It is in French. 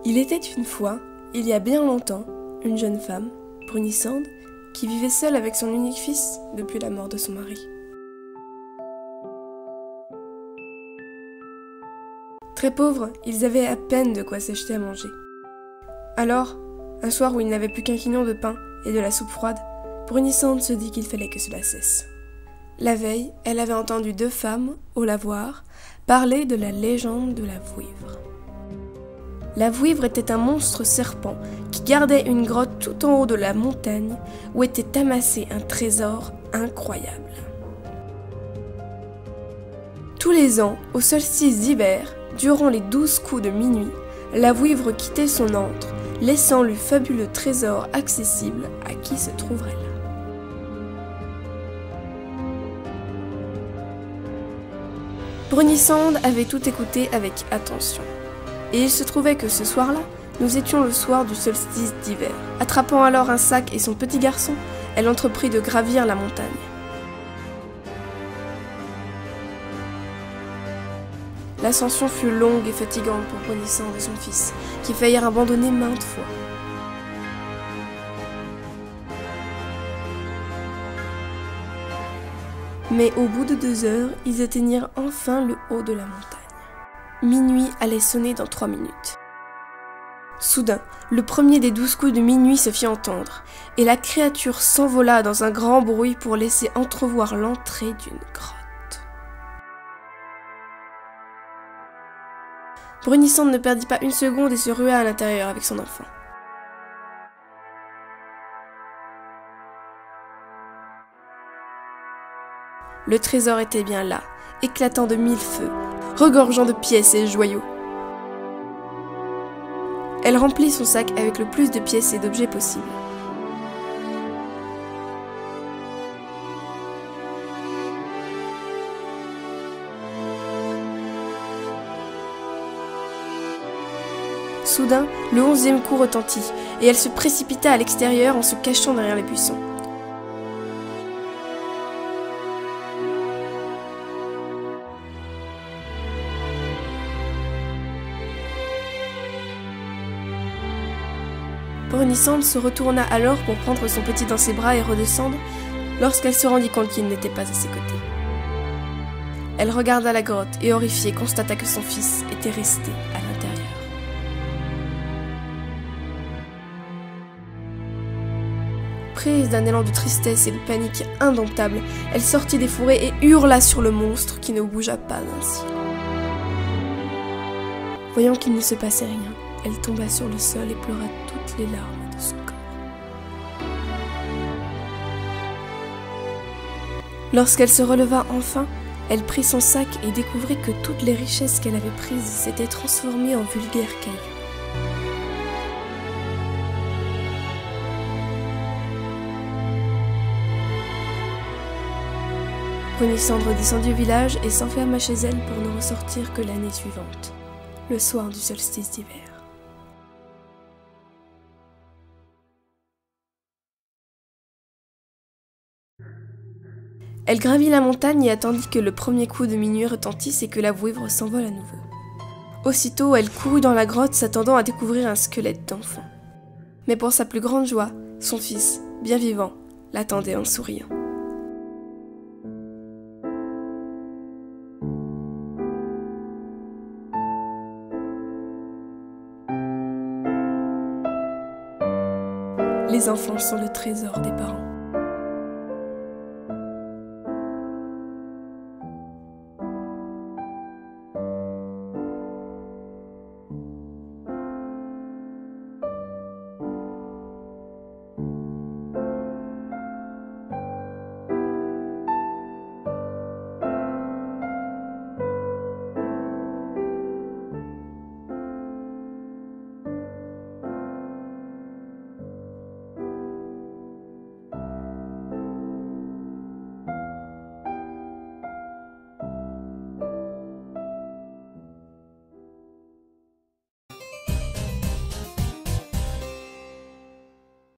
Il était une fois, il y a bien longtemps, une jeune femme, Brunissande, qui vivait seule avec son unique fils depuis la mort de son mari. Très pauvres, ils avaient à peine de quoi s'acheter à manger. Alors, un soir où ils n'avaient plus qu'un quignon de pain et de la soupe froide, Brunissande se dit qu'il fallait que cela cesse. La veille, elle avait entendu deux femmes, au lavoir, parler de la légende de la vouivre. La vouivre était un monstre serpent qui gardait une grotte tout en haut de la montagne où était amassé un trésor incroyable. Tous les ans, au solstice d'hiver, durant les 12 coups de minuit, la vouivre quittait son antre, laissant le fabuleux trésor accessible à qui se trouverait là. Brunissande avait tout écouté avec attention. Et il se trouvait que ce soir-là, nous étions le soir du solstice d'hiver. Attrapant alors un sac et son petit garçon, elle entreprit de gravir la montagne. L'ascension fut longue et fatigante pour Brunissande et son fils, qui faillirent abandonner maintes fois. Mais au bout de 2 heures, ils atteignirent enfin le haut de la montagne. Minuit allait sonner dans 3 minutes. Soudain, le premier des 12 coups de minuit se fit entendre, et la créature s'envola dans un grand bruit pour laisser entrevoir l'entrée d'une grotte. Brunissande ne perdit pas une seconde et se rua à l'intérieur avec son enfant. Le trésor était bien là, éclatant de 1000 feux, regorgeant de pièces et joyaux. Elle remplit son sac avec le plus de pièces et d'objets possible. Soudain, le 11e coup retentit, et elle se précipita à l'extérieur en se cachant derrière les buissons. Brunissande se retourna alors pour prendre son petit dans ses bras et redescendre, lorsqu'elle se rendit compte qu'il n'était pas à ses côtés. Elle regarda la grotte et, horrifiée, constata que son fils était resté à l'intérieur. Prise d'un élan de tristesse et de panique indomptable, elle sortit des fourrés et hurla sur le monstre qui ne bougea pas d'un cil. Voyant qu'il ne se passait rien, elle tomba sur le sol et pleura toutes les larmes de son corps. Lorsqu'elle se releva enfin, elle prit son sac et découvrit que toutes les richesses qu'elle avait prises s'étaient transformées en vulgaires cailloux. Brunissande redescendit au village et s'enferma chez elle pour ne ressortir que l'année suivante, le soir du solstice d'hiver. Elle gravit la montagne et attendit que le premier coup de minuit retentisse et que la vouivre s'envole à nouveau. Aussitôt, elle courut dans la grotte s'attendant à découvrir un squelette d'enfant. Mais pour sa plus grande joie, son fils, bien vivant, l'attendait en souriant. Les enfants sont le trésor des parents.